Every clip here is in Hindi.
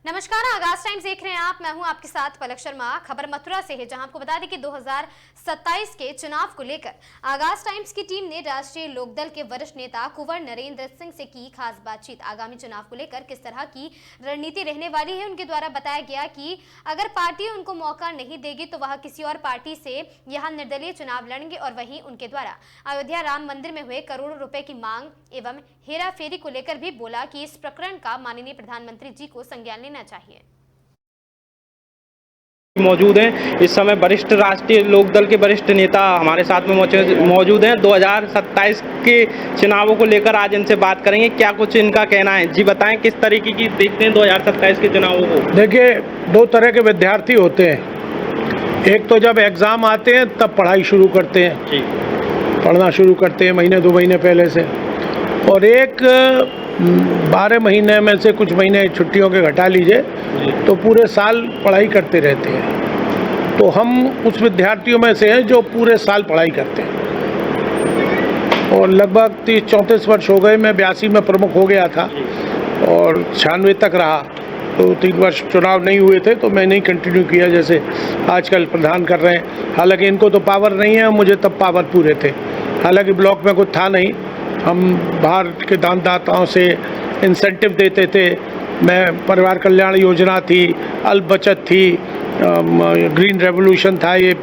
नमस्कार, आगाज टाइम्स देख रहे हैं आप। मैं हूं आपके साथ पलक शर्मा। खबर मथुरा से है, जहां आपको बता दें कि 2027 के चुनाव को लेकर आगाज टाइम्स की टीम ने राष्ट्रीय लोकदल के वरिष्ठ नेता कुंवर नरेंद्र सिंह से की खास बातचीत। आगामी चुनाव को लेकर किस तरह की रणनीति रहने वाली है, उनके द्वारा बताया गया कि अगर पार्टी उनको मौका नहीं देगी तो वह किसी और पार्टी से यहाँ निर्दलीय चुनाव लड़ेंगे। और वहीं उनके द्वारा अयोध्या राम मंदिर में हुए करोड़ों रुपए की मांग एवं हेरा फेरी को लेकर भी बोला कि इस प्रकरण का माननीय प्रधानमंत्री जी को संज्ञान लेना चाहिए। मौजूद हैं इस समय वरिष्ठ राष्ट्रीय लोकदल के वरिष्ठ नेता हमारे साथ में मौजूद हैं। 2027 के चुनावों को लेकर आज इनसे बात करेंगे, क्या कुछ इनका कहना है। जी बताएं, किस तरीके की देखते हैं 2027 के चुनावों को। देखिए, दो तरह के विद्यार्थी होते हैं। एक तो जब एग्ज़ाम आते हैं तब पढ़ाई शुरू करते हैं जी। पढ़ना शुरू करते हैं महीने 2 महीने पहले से, और एक 12 महीने में से कुछ महीने छुट्टियों के घटा लीजिए तो पूरे साल पढ़ाई करते रहते हैं। तो हम उस विद्यार्थियों में से हैं जो पूरे साल पढ़ाई करते हैं। और लगभग 30-34 वर्ष हो गए। मैं 82 में प्रमुख हो गया था और 96 तक रहा। तो 3 वर्ष चुनाव नहीं हुए थे तो मैंने ही कंटिन्यू किया, जैसे आजकल प्रधान कर रहे हैं। हालांकि इनको तो पावर नहीं है, मुझे तब पावर पूरे थे। हालांकि ब्लॉक में कुछ था नहीं, हम बाहर के दानदाताओं से इंसेंटिव देते थे। मैं परिवार कल्याण योजना थी, अल्प बचत थी, ग्रीन रेवोल्यूशन था, ये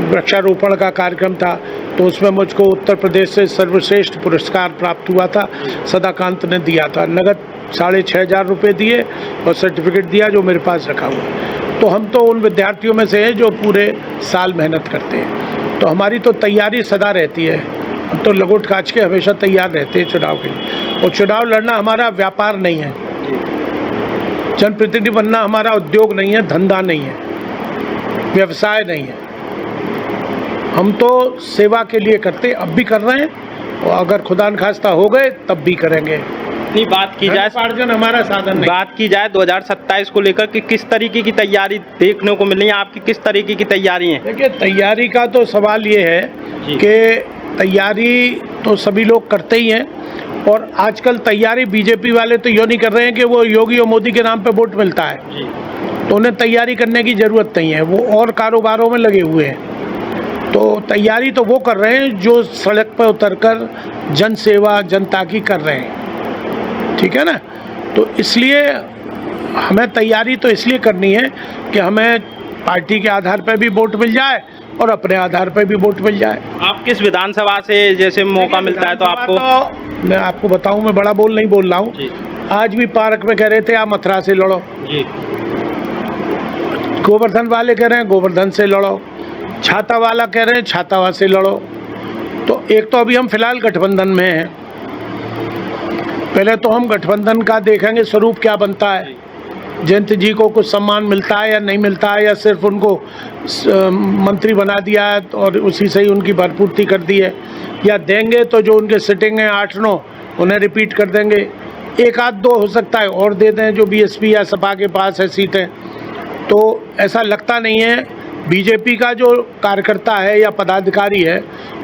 वृक्षारोपण का कार्यक्रम था। तो उसमें मुझको उत्तर प्रदेश से सर्वश्रेष्ठ पुरस्कार प्राप्त हुआ था, सदाकांत ने दिया था। नगद 6,500 रुपये दिए और सर्टिफिकेट दिया जो मेरे पास रखा हुआ। तो हम तो उन विद्यार्थियों में से हैं जो पूरे साल मेहनत करते हैं। तो हमारी तो तैयारी सदा रहती है, हम तो लगोट काच के हमेशा तैयार रहते हैं चुनाव के लिए। और चुनाव लड़ना हमारा व्यापार नहीं है, जनप्रतिनिधि बनना हमारा उद्योग नहीं है, धंधा नहीं है, व्यवसाय नहीं है। हम तो सेवा के लिए करते, अब भी कर रहे हैं, और अगर खुदा न खास्ता हो गए तब भी करेंगे। नहीं, बात की जाए उपार्जन हमारा साधन नहीं। बात की जाए 2027 को लेकर कि किस तरीके की तैयारी देखने को मिल रही है, आपकी किस तरीके की तैयारी है। देखिए, तैयारी का तो सवाल ये है कि तैयारी तो सभी लोग करते ही हैं। और आजकल तैयारी बीजेपी वाले तो यूँ नहीं कर रहे हैं कि वो योगी और मोदी के नाम पे वोट मिलता है जी। तो उन्हें तैयारी करने की ज़रूरत नहीं है, वो और कारोबारों में लगे हुए हैं। तो तैयारी तो वो कर रहे हैं जो सड़क पर उतरकर जन सेवा जनता की कर रहे हैं, ठीक है ना। तो इसलिए हमें तैयारी तो इसलिए करनी है कि हमें पार्टी के आधार पर भी वोट मिल जाए और अपने आधार पर भी वोट मिल जाए। आप किस विधानसभा से जैसे मौका मिलता है तो आपको तो मैं आपको बताऊं, मैं बड़ा बोल नहीं बोल रहा हूँ। आज भी पार्क में कह रहे थे आप मथुरा से लड़ो जी। गोवर्धन वाले कह रहे हैं गोवर्धन से लड़ो, छाता वाला कह रहे हैं छातावा से लड़ो। तो एक तो अभी हम फिलहाल गठबंधन में हैं, पहले तो हम गठबंधन का देखेंगे स्वरूप क्या बनता है। जयंत जी को कुछ सम्मान मिलता है या नहीं मिलता है, या सिर्फ उनको मंत्री बना दिया है और उसी से ही उनकी भरपूर्ति कर दी है, या देंगे तो जो उनके सिटिंग हैं 8-9 उन्हें रिपीट कर देंगे। 1-2 हो सकता है और दे दें जो बीएसपी या सपा के पास है सीटें। तो ऐसा लगता नहीं है। बीजेपी का जो कार्यकर्ता है या पदाधिकारी है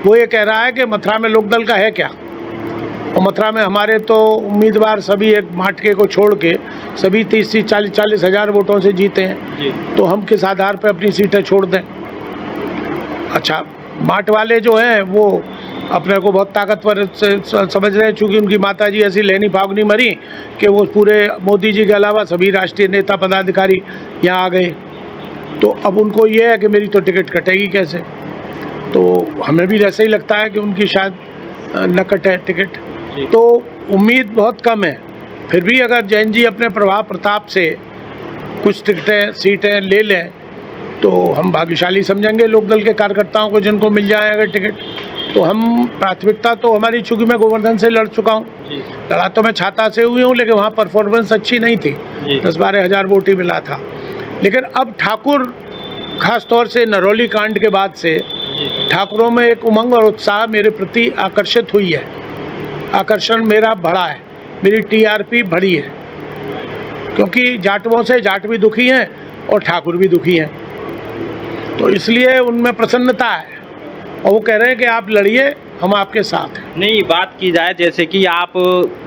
वो ये कह रहा है कि मथुरा में लोकदल का है क्या। और मथुरा में हमारे तो उम्मीदवार सभी एक माटके को छोड़ के सभी 30-40 हज़ार वोटों से जीते हैं। तो हम किस आधार पर अपनी सीटें छोड़ दें। अच्छा, माट वाले जो हैं वो अपने को बहुत ताकतवर समझ रहे हैं, चूँकि उनकी माताजी ऐसी लेनी फागनी मरी कि वो पूरे मोदी जी के अलावा सभी राष्ट्रीय नेता पदाधिकारी यहाँ आ गए। तो अब उनको ये है कि मेरी तो टिकट कटेगी कैसे। तो हमें भी ऐसा ही लगता है कि उनकी शायद न कटे टिकट। तो उम्मीद बहुत कम है। फिर भी अगर जैन जी अपने प्रभाव प्रताप से कुछ टिकटें सीटें ले लें तो हम भाग्यशाली समझेंगे लोकदल के कार्यकर्ताओं को, जिनको मिल जाए अगर टिकट। तो हम प्राथमिकता तो हमारी, चूँकि मैं गोवर्धन से लड़ चुका हूँ, लड़ा तो मैं छाता से हुई हूँ, लेकिन वहाँ परफॉर्मेंस अच्छी नहीं थी, 10-12 हज़ार वोट ही मिला था। लेकिन अब ठाकुर, खास तौर से नरौली कांड के बाद से ठाकुरों में एक उमंग और उत्साह मेरे प्रति आकर्षित हुई है। आकर्षण मेरा बढ़ा है, मेरी टीआरपी बढ़ी है, क्योंकि जाटवों से जाट भी दुखी हैं और ठाकुर भी दुखी हैं। तो इसलिए उनमें प्रसन्नता है और वो कह रहे हैं कि आप लड़िए हम आपके साथ हैं। नहीं, बात की जाए जैसे कि आप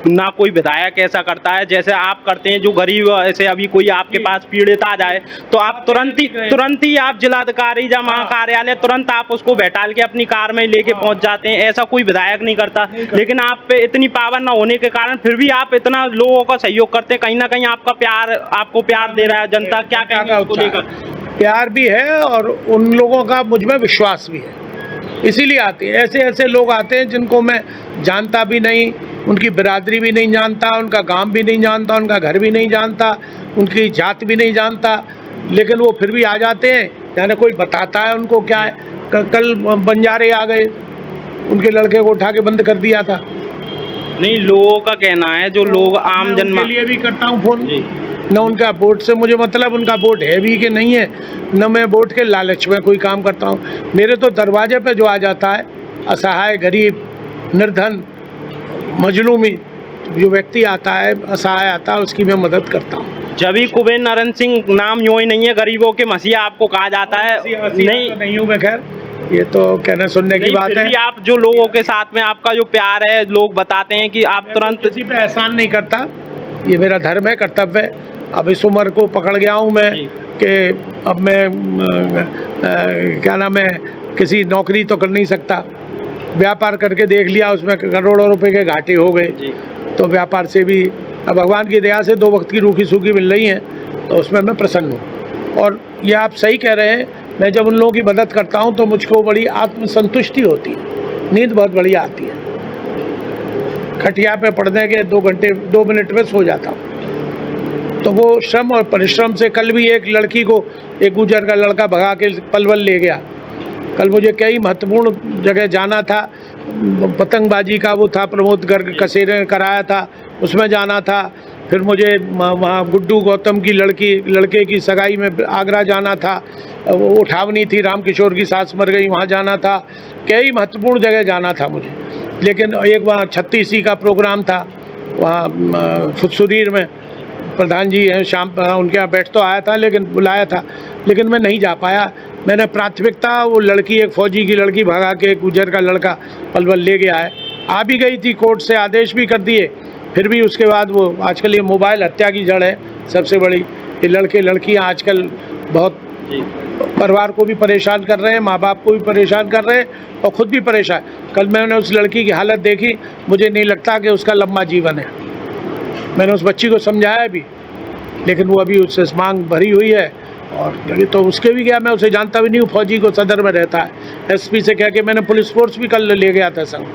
ना कोई विधायक ऐसा करता है जैसे आप करते हैं, जो गरीब ऐसे अभी कोई आपके पास पीड़ित आ जाए तो आप तुरंत ही आप जिलाधिकारी या महाकार्यालय तुरंत आप उसको बैठाल के अपनी कार में लेके पहुंच जाते हैं, ऐसा कोई विधायक नहीं करता। लेकिन आप पे इतनी पावर ना होने के कारण फिर भी आप इतना लोगों का सहयोग करते हैं, कहीं ना कहीं आपको प्यार दे रहा है जनता, क्या कहना उसको लेकर? प्यार भी है और उन लोगों का मुझ में विश्वास भी है, इसीलिए आते हैं। ऐसे ऐसे लोग आते हैं जिनको मैं जानता भी नहीं, उनकी बिरादरी भी नहीं जानता, उनका गांव भी नहीं जानता, उनका घर भी नहीं जानता, उनकी जात भी नहीं जानता, लेकिन वो फिर भी आ जाते हैं। यानी कोई बताता है उनको क्या है। कल बंजारे आ गए, उनके लड़के को उठा के बंद कर दिया था। नहीं, लोगों का कहना है, जो लोग आम जन के लिए भी करता हूँ फोन, न उनका वोट से मुझे मतलब, उनका वोट है भी कि नहीं है, न मैं वोट के लालच में कोई काम करता हूँ। मेरे तो दरवाजे पे जो आ जाता है, असहाय, गरीब, निर्धन, मजलूमी जो व्यक्ति आता है, असहाय आता है, उसकी मैं मदद करता हूँ। जब भी कुबेर नारायण सिंह नाम यूं ही नहीं है, गरीबों के मसीहा आपको कहा जाता है। नहीं हूँ मैं, खैर ये तो कहने सुनने की बात है। आप जो लोगों के साथ में आपका जो प्यार है, लोग बताते हैं कि आप तुरंत किसी पे एहसान नहीं करता, ये मेरा धर्म है, कर्तव्य है। अब इस उम्र को पकड़ गया हूँ मैं कि अब मैं क्या नाम है, किसी नौकरी तो कर नहीं सकता। व्यापार करके देख लिया, उसमें करोड़ों रुपए के घाटे हो गए, तो व्यापार से भी अब भगवान की दया से 2 वक्त की रूखी सूखी मिल रही हैं, तो उसमें मैं प्रसन्न हूँ। और ये आप सही कह रहे हैं, मैं जब उन लोगों की मदद करता हूँ तो मुझको बड़ी आत्मसंतुष्टि होती है, नींद बहुत बढ़िया आती है। खटिया पे पड़ने के 2 मिनट में सो जाता हूँ। तो वो श्रम और परिश्रम से, कल भी एक लड़की को, एक गुजर का लड़का भगा के पलवल ले गया। कल मुझे कई महत्वपूर्ण जगह जाना था, पतंगबाजी का वो था, प्रमोद गर्ग कसेरे कराया था, उसमें जाना था। फिर मुझे वहाँ गुड्डू गौतम की लड़के की सगाई में आगरा जाना था, वो उठावनी थी, रामकिशोर की सास मर गई, वहाँ जाना था। कई महत्वपूर्ण जगह जाना था मुझे, लेकिन एक वहाँ 36 का प्रोग्राम था, वहाँ फुटसुरीर में प्रधान जी हैं शाम, उनके यहाँ बैठ तो आया था, लेकिन बुलाया था, लेकिन मैं नहीं जा पाया। मैंने प्राथमिकता वो लड़की, एक फौजी की लड़की भगा के गुजर का लड़का पलवल ले गया है। आ भी गई थी, कोर्ट से आदेश भी कर दिए, फिर भी उसके बाद वो, आजकल ये मोबाइल हत्या की जड़ है सबसे बड़ी। ये लड़के लड़कियाँ आजकल बहुत परिवार को भी परेशान कर रहे हैं, माँ बाप को भी परेशान कर रहे हैं और ख़ुद भी परेशान। कल मैंने उस लड़की की हालत देखी, मुझे नहीं लगता कि उसका लंबा जीवन है। मैंने उस बच्ची को समझाया भी, लेकिन वो अभी उससे मांग भरी हुई है। और तो उसके भी गया, मैं उसे जानता भी नहीं हूँ, फौजी को सदर में रहता है। एसपी से कह के मैंने पुलिस फोर्स भी कल ले गया था संग,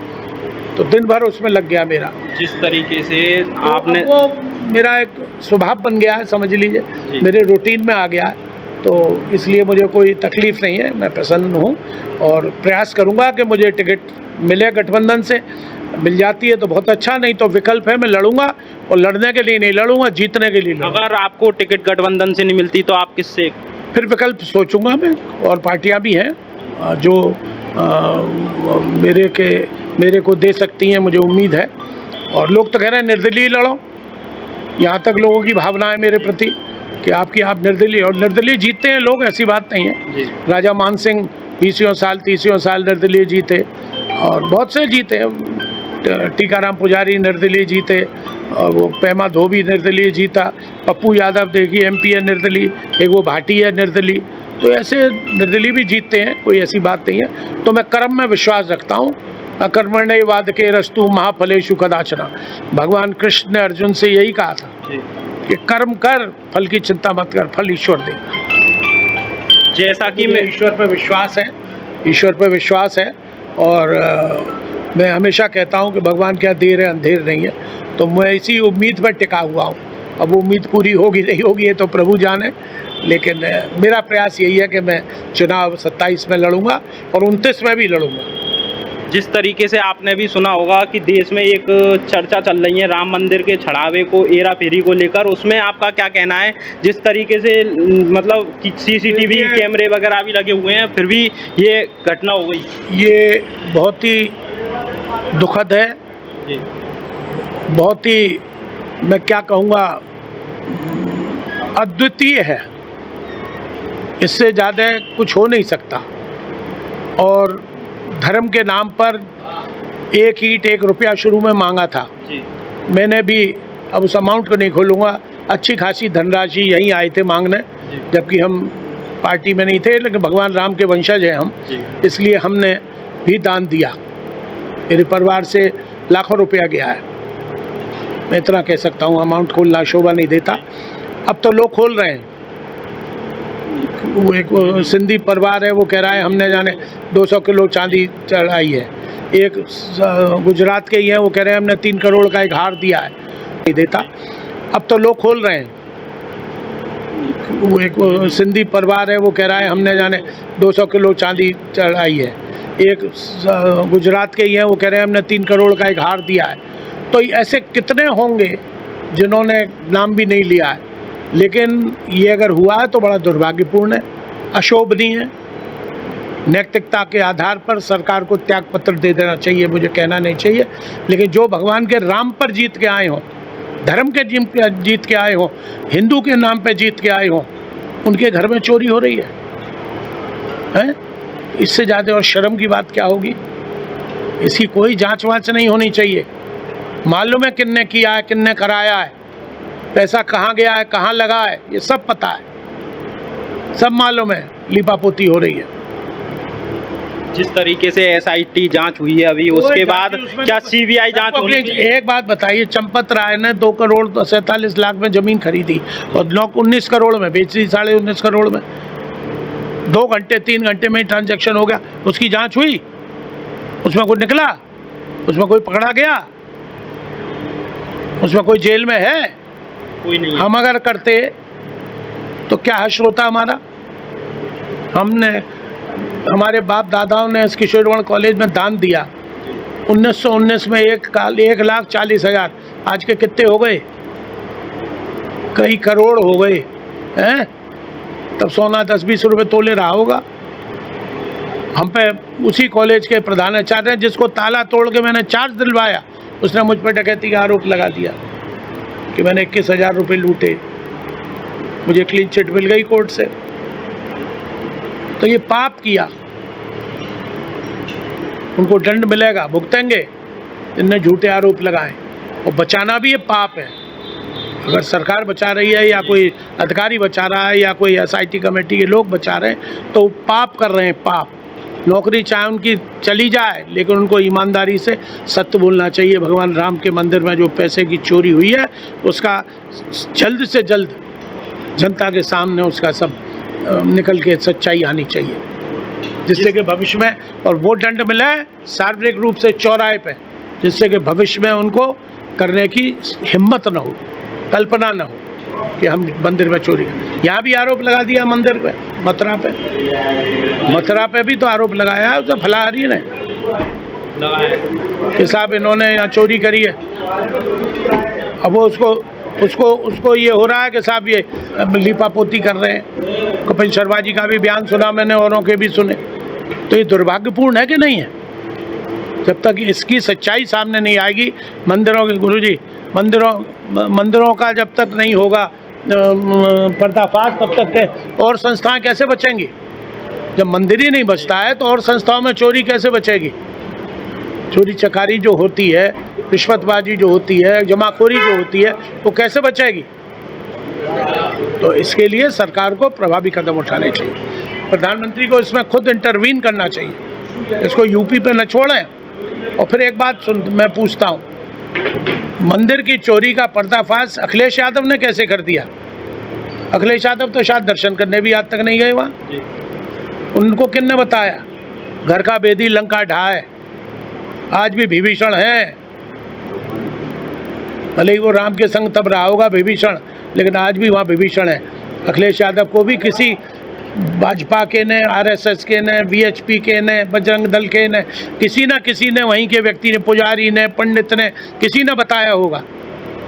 तो दिन भर उसमें लग गया मेरा। जिस तरीके से तो आपने, वो मेरा एक स्वभाव बन गया है, समझ लीजिए, मेरे रूटीन में आ गया है, तो इसलिए मुझे कोई तकलीफ नहीं है। मैं प्रसन्न हूँ और प्रयास करूँगा कि मुझे टिकट मिले, गठबंधन से मिल जाती है तो बहुत अच्छा, नहीं तो विकल्प है, मैं लड़ूंगा। और लड़ने के लिए नहीं लड़ूंगा, जीतने के लिए लड़ूंगा। अगर आपको टिकट गठबंधन से नहीं मिलती तो आप किससे? फिर विकल्प सोचूंगा मैं, और पार्टियां भी हैं जो मेरे को दे सकती हैं, मुझे उम्मीद है। और लोग तो कह रहे हैं निर्दलीय लड़ो, यहाँ तक लोगों की भावना है मेरे प्रति कि आप निर्दलीय, और निर्दलीय जीतते हैं लोग, ऐसी बात नहीं है। राजा मान सिंह 20 साल 30 साल निर्दलीय जीते, और बहुत से जीते, टीकाराम पुजारी निर्दलीय जीते, और वो पेमा धोबी निर्दलीय जीता, पप्पू यादव देखिए MP है निर्दलीय, एक वो भाटी है निर्दलीय, तो ऐसे निर्दलीय भी जीतते हैं, कोई ऐसी बात नहीं है। तो मैं कर्म में विश्वास रखता हूँ। अकर्मण्य वादके रस्तु महाफलेषु कदाचन, भगवान कृष्ण ने अर्जुन से यही कहा था कि कर्म कर, फल की चिंता मत कर, फल ईश्वर दे। जैसा कि मैं, ईश्वर पर विश्वास है, और मैं हमेशा कहता हूँ कि भगवान क्या देर है अंधेर नहीं है, तो मैं इसी उम्मीद पर टिका हुआ हूँ। अब उम्मीद पूरी होगी नहीं होगी ये तो प्रभु जाने, लेकिन मेरा प्रयास यही है कि मैं चुनाव 27 में लड़ूंगा और 29 में भी लड़ूंगा। जिस तरीके से आपने भी सुना होगा कि देश में एक चर्चा चल रही है राम मंदिर के छड़ावे को, हेरा फेरी को लेकर, उसमें आपका क्या कहना है? जिस तरीके से मतलब कि CCTV कैमरे वगैरह भी लगे हुए हैं, फिर भी ये घटना हो गई, ये बहुत ही दुखद है, बहुत ही, मैं क्या कहूँगा, अद्वितीय है। इससे ज़्यादा कुछ हो नहीं सकता। और धर्म के नाम पर एक ईंट 1 रुपया शुरू में मांगा था। जी। मैंने भी, अब उस अमाउंट को नहीं खोलूँगा, अच्छी खासी धनराशि यहीं आए थे मांगने, जबकि हम पार्टी में नहीं थे, लेकिन भगवान राम के वंशज हैं हम, इसलिए हमने भी दान दिया। मेरे परिवार से लाखों रुपया गया है, मैं इतना कह सकता हूँ। अमाउंट खोलना शोभा नहीं देता। अब तो लोग खोल रहे हैं। वो एक सिंधी परिवार है, वो कह रहा है हमने जाने 200 किलो चांदी चढ़ाई है। एक गुजरात के ही है, वो कह रहे हैं हमने 3 करोड़ का एक हार दिया है, नहीं देता। अब तो लोग खोल रहे हैं। वो एक सिंधी परिवार है, वो कह रहा है हमने जाने 200 किलो चांदी चढ़ाई है। एक गुजरात के ही है, वो कह रहे हैं हमने 3 करोड़ का एक हार दिया है। तो ऐसे कितने होंगे जिन्होंने नाम भी नहीं लिया है, लेकिन ये अगर हुआ है तो बड़ा दुर्भाग्यपूर्ण है, अशोभनीय है। नैतिकता के आधार पर सरकार को त्याग पत्र दे देना चाहिए, मुझे कहना नहीं चाहिए, लेकिन जो भगवान के राम पर जीत के आए हों, धर्म के जीत के आए हों, हिंदू के नाम पे जीत के आए हों, उनके घर में चोरी हो रही है? इससे ज़्यादा और शर्म की बात क्या होगी? इसकी कोई जांच वांच नहीं होनी चाहिए। मालूम है किन्ने किया है, किन्ने कराया है, पैसा कहाँ गया है, कहाँ लगा है, ये सब पता है, सब मालूम है। लीपापोती हो रही है। जिस तरीके से SIT जांच हुई है अभी, उसके बाद क्या CBI जांच होनी चाहिए? एक बात बताइए, चंपत राय ने 2 करोड़ 47 लाख में जमीन खरीदी और 19 करोड़ में बेची, 19.5 करोड़ में। 2 घंटे 3 घंटे में ट्रांजैक्शन हो गया। उसकी जांच हुई? उसमें कोई निकला? उसमें कोई पकड़ा गया? उसमें कोई जेल में है? कोई नहीं। हम अगर करते तो क्या हश्र होता हमारा? हमने, हमारे बाप दादाओं ने इस किशोरवर्ण कॉलेज में दान दिया 1919 में 1,40,000। आज के कितने हो गए? कई करोड़ हो गए हैं। तब सोना 10-20 रुपये तोले रहा होगा। हम पे उसी कॉलेज के प्रधानाचार्य हैं, जिसको ताला तोड़ के मैंने चार्ज दिलवाया, उसने मुझ पर डकैती का आरोप लगा दिया कि मैंने 21,000 रुपये लूटे। मुझे क्लीन चिट मिल गई कोर्ट से। तो ये पाप किया, उनको दंड मिलेगा, भुगतेंगे इनने झूठे आरोप लगाए। और बचाना भी ये पाप है। अगर सरकार बचा रही है या कोई अधिकारी बचा रहा है या कोई SIT कमेटी के लोग बचा रहे हैं तो पाप कर रहे हैं, पाप। नौकरी चाहे उनकी चली जाए, लेकिन उनको ईमानदारी से सत्य बोलना चाहिए। भगवान राम के मंदिर में जो पैसे की चोरी हुई है, उसका जल्द से जल्द जनता के सामने उसका सब निकल के सच्चाई आनी चाहिए, जिससे कि भविष्य में, और वो दंड मिला है सार्वजनिक रूप से चौराहे पे, जिससे कि भविष्य में उनको करने की हिम्मत न हो, कल्पना न हो कि हम मंदिर में चोरी। यहाँ भी आरोप लगा दिया मंदिर पे, मथुरा पे भी तो आरोप लगाया है उसे फलाहारी ने कि साहब इन्होंने यहाँ चोरी करी है। अब वो उसको ये हो रहा है कि साहब ये लीपापोती कर रहे हैं। कपिल शर्मा जी का भी बयान सुना मैंने, औरों के भी सुने। तो ये दुर्भाग्यपूर्ण है कि नहीं है? जब तक इसकी सच्चाई सामने नहीं आएगी, मंदिरों के गुरुजी, मंदिरों का जब तक नहीं होगा पर्दाफाश, तब तक और संस्थाएं कैसे बचेंगी? जब मंदिर ही नहीं बचता है तो और संस्थाओं में चोरी कैसे बचेगी? चोरी चकारी जो होती है, रिश्वतबाजी जो होती है, जमाखोरी जो होती है, वो कैसे बचेगी? तो इसके लिए सरकार को प्रभावी कदम उठाने चाहिए। प्रधानमंत्री को इसमें खुद इंटरवीन करना चाहिए। इसको यूपी पे न छोड़ें। और फिर एक बात मैं पूछता हूँ, मंदिर की चोरी का पर्दाफाश अखिलेश यादव ने कैसे कर दिया? अखिलेश यादव तो शायद दर्शन करने भी आज तक नहीं गए वहाँ। उनको किसने बताया? घर का बेदी लंका ढाए, आज भी विभीषण है। भले ही वो राम के संग तब रहा होगा विभीषण, लेकिन आज भी वहाँ विभीषण है। अखिलेश यादव को भी किसी भाजपा के ने, RSS के ने, VHP के ने, बजरंग दल के ने, किसी ने वहीं के व्यक्ति ने, पुजारी ने, पंडित ने, किसी ने बताया होगा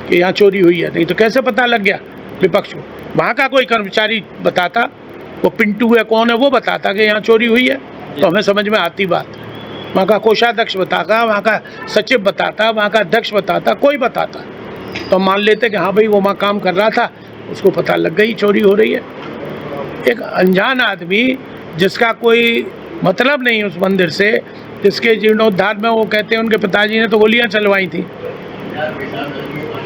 कि यहाँ चोरी हुई है। नहीं तो कैसे पता लग गया विपक्ष को? वहाँ का कोई कर्मचारी बताता, वो पिंटू है कौन है वो बताता कि यहाँ चोरी हुई है, तो हमें समझ में आती बात। वहाँ का कोषाध्यक्ष बताता, वहाँ का सचिव बताता, वहाँ का अध्यक्ष बताता, कोई बताता, तो मान लेते कि हाँ भाई वो वहाँ काम कर रहा था, उसको पता लग गई चोरी हो रही है। एक अनजान आदमी जिसका कोई मतलब नहीं उस मंदिर से, जिसके जीर्णोद्धार में वो कहते हैं उनके पिताजी ने तो गोलियां चलवाई थी।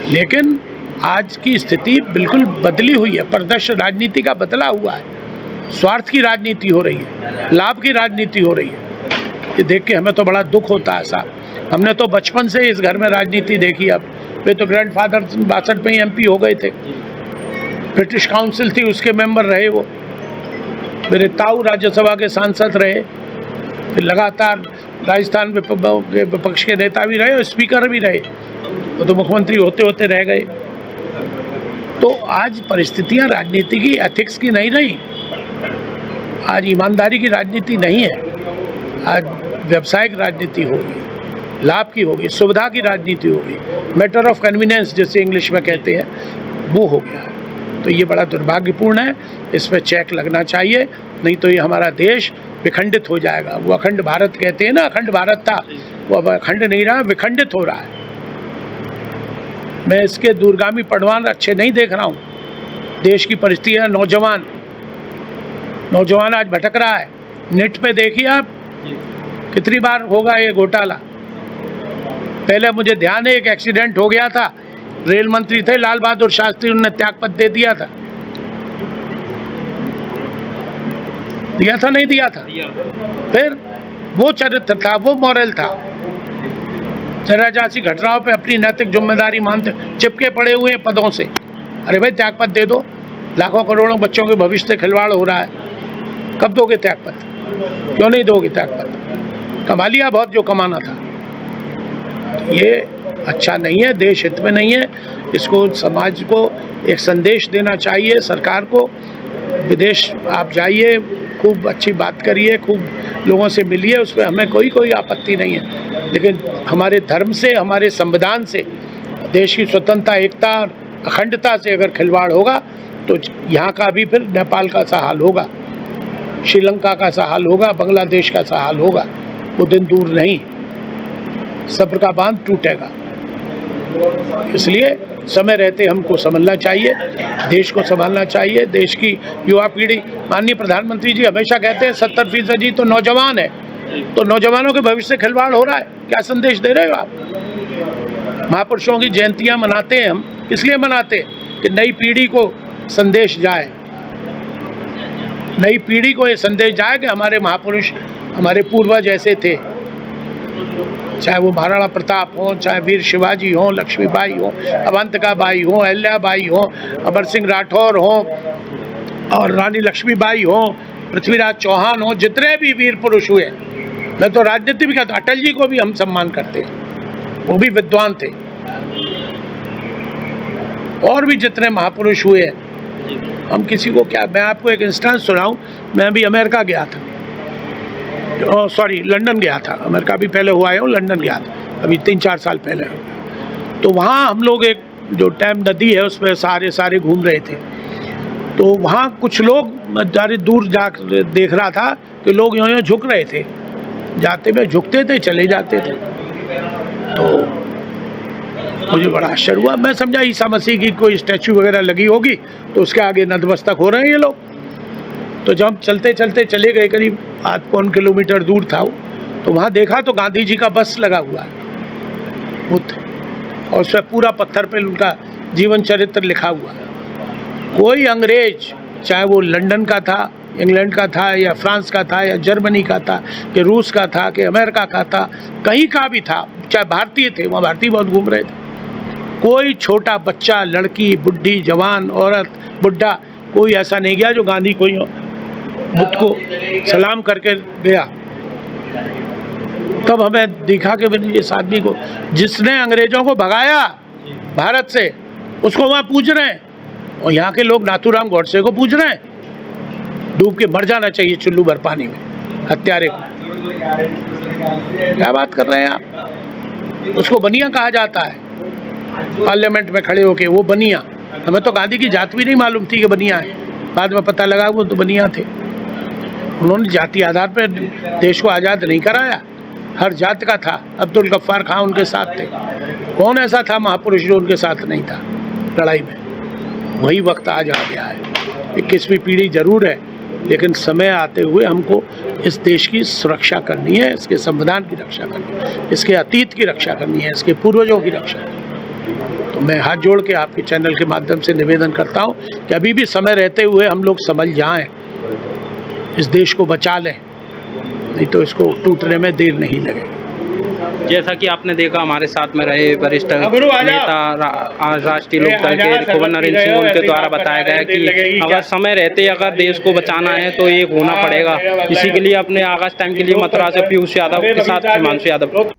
लेकिन आज की स्थिति बिल्कुल बदली हुई है, परिदृश्य राजनीति का बदला हुआ है, स्वार्थ की राजनीति हो रही है, लाभ की राजनीति हो रही है। ये देख के हमें तो बड़ा दुख होता है साहब। हमने तो बचपन से इस घर में राजनीति देखी। अब वे तो ग्रैंडफादर 62 में ही MP हो गए थे, ब्रिटिश काउंसिल थी उसके मेंबर रहे वो, मेरे ताऊ राज्यसभा के सांसद रहे, फिर लगातार राजस्थान विपक्ष के नेता भी रहे और स्पीकर भी रहे, वो तो मुख्यमंत्री होते होते रह गए। तो आज परिस्थितियां राजनीति की, एथिक्स की नहीं रही। आज ईमानदारी की राजनीति नहीं है, आज व्यावसायिक राजनीति होगी, लाभ की होगी, सुविधा की राजनीति होगी, मैटर ऑफ कन्वीनियंस जिसे इंग्लिश में कहते हैं, वो हो गया। तो ये बड़ा दुर्भाग्यपूर्ण है, इस पर चेक लगना चाहिए, नहीं तो ये हमारा देश विखंडित हो जाएगा। वो अखंड भारत कहते हैं ना, अखंड भारत था, वो अब अखंड नहीं रहा, विखंडित हो रहा है। मैं इसके दूरगामी परिणाम अच्छे नहीं देख रहा हूँ। देश की परिस्थितियाँ, नौजवान आज भटक रहा है। नेट पे देखिए आप, कितनी बार होगा ये घोटाला। पहले मुझे ध्यान है एक एक्सीडेंट हो गया था, रेल मंत्री थे लाल बहादुर शास्त्री, उन्होंने त्यागपत्र दे दिया था। दिया था नहीं दिया था? फिर वो चरित्र था, वो मॉरल था। जरा जासी घटनाओं पे अपनी नैतिक जिम्मेदारी मानते चिपके पड़े हुए पदों से। अरे भाई त्यागपत्र दे दो, लाखों करोड़ों बच्चों के भविष्य से खिलवाड़ हो रहा है, कब दोगे त्यागपत्र? क्यों नहीं दोगे त्यागपत्र? कमा लिया बहुत जो कमाना था। ये अच्छा नहीं है, देश हित में नहीं है। इसको समाज को एक संदेश देना चाहिए, सरकार को। विदेश आप जाइए, खूब अच्छी बात करिए, खूब लोगों से मिलिए, उस पर हमें कोई आपत्ति नहीं है। लेकिन हमारे धर्म से, हमारे संविधान से, देश की स्वतंत्रता, एकता, अखंडता से अगर खिलवाड़ होगा तो यहाँ का भी फिर नेपाल का सा हाल होगा, श्रीलंका का सा हाल होगा, बांग्लादेश का सा हाल होगा। वो दिन दूर नहीं, सब्र का बांध टूटेगा। इसलिए समय रहते हमको समझना चाहिए, देश को संभालना चाहिए। देश की युवा पीढ़ी, माननीय प्रधानमंत्री जी हमेशा कहते हैं 70% तो नौजवान है, तो नौजवानों के भविष्य से खिलवाड़ हो रहा है। क्या संदेश दे रहे हो आप? महापुरुषों की जयंतियां मनाते हैं हम, इसलिए मनाते हैं कि नई पीढ़ी को संदेश जाए, नई पीढ़ी को ये संदेश जाए कि हमारे महापुरुष, हमारे पूर्वज ऐसे थे। चाहे वो महाराणा प्रताप हो, चाहे वीर शिवाजी हो, लक्ष्मीबाई हो, अवंतिकाबाई हो, अहिल्याबाई हो, अमर सिंह राठौर हो और रानी लक्ष्मीबाई हो, पृथ्वीराज चौहान हो, जितने भी वीर पुरुष हुए। मैं तो राजनीति भी कहता, अटल जी को भी हम सम्मान करते हैं, वो भी विद्वान थे। और भी जितने महापुरुष हुए हैं, हम किसी को क्या। मैं आपको एक इंस्टेंस सुनाऊं, मैं अभी अमेरिका गया था, लंदन गया था। अमेरिका भी पहले हुआ है, लंदन गया था अभी 3-4 साल पहले। तो वहाँ हम लोग एक जो टैम नदी है उस पर सारे घूम रहे थे। तो वहाँ कुछ लोग, जारी दूर जा देख रहा था कि लोग यूँ झुक रहे थे, जाते में झुकते थे, चले जाते थे। तो मुझे बड़ा आश्चर्य हुआ। मैं समझा ईसा मसीह की कोई स्टैचू वगैरह लगी होगी तो उसके आगे नतमस्तक हो रहे हैं ये लोग। तो जब चलते चले गए, करीब 8-9 किलोमीटर दूर था वो, तो वहाँ देखा तो गांधी जी का बस लगा हुआ है, और उस पर पूरा पत्थर पे उनका जीवन चरित्र लिखा हुआ है। कोई अंग्रेज, चाहे वो लंदन का था, इंग्लैंड का था, या फ्रांस का था, या जर्मनी का था, कि रूस का था, कि अमेरिका का था, कहीं का भी था, चाहे भारतीय थे, वहाँ भारतीय बहुत घूम रहे थे। कोई छोटा बच्चा, लड़की, बुढ़ी, जवान, औरत, बुढ़ा, कोई ऐसा नहीं गया जो गांधी को बुद्ध को सलाम करके गया। तब हमें दिखा कि इस आदमी को, जिसने अंग्रेजों को भगाया भारत से, उसको वहाँ पूज रहे हैं, और यहाँ के लोग नाथूराम गोडसे को पूज रहे हैं। डूब के मर जाना चाहिए चुल्लू भर पानी में हत्यारे को। क्या बात कर रहे हैं आप? उसको बनिया कहा जाता है, पार्लियामेंट में खड़े होके, वो बनिया। हमें तो गांधी की जात भी नहीं मालूम थी कि बनिया है, बाद में पता लगा वो तो बनिया थे। उन्होंने जाति आधार पर देश को आज़ाद नहीं कराया, हर जात का था। अब्दुल गफ्फार खान उनके साथ थे। कौन ऐसा था महापुरुष जो उनके साथ नहीं था लड़ाई में? वही वक्त आज आ गया है। 21वीं पीढ़ी जरूर है, लेकिन समय आते हुए हमको इस देश की सुरक्षा करनी है, इसके संविधान की रक्षा करनी है, इसके अतीत की रक्षा करनी है, इसके पूर्वजों की रक्षा करनी है। तो मैं हाथ जोड़ के आपके चैनल के माध्यम से निवेदन करता हूँ कि अभी भी समय रहते हुए हम लोग संभल जाएं, इस देश को बचा लें, नहीं तो इसको टूटने में देर नहीं लगेगी। जैसा कि आपने देखा, हमारे साथ में रहे वरिष्ठ नेता राष्ट्रीय लोकदल के कुंवर नरेंद्र सिंह, उनके द्वारा बताया गया कि अगर समय रहते अगर देश को बचाना है तो ये होना पड़ेगा। इसी के लिए अपने आगाज टाइम के लिए मथुरा से पीयूष यादव के साथ हिमांशु यादव।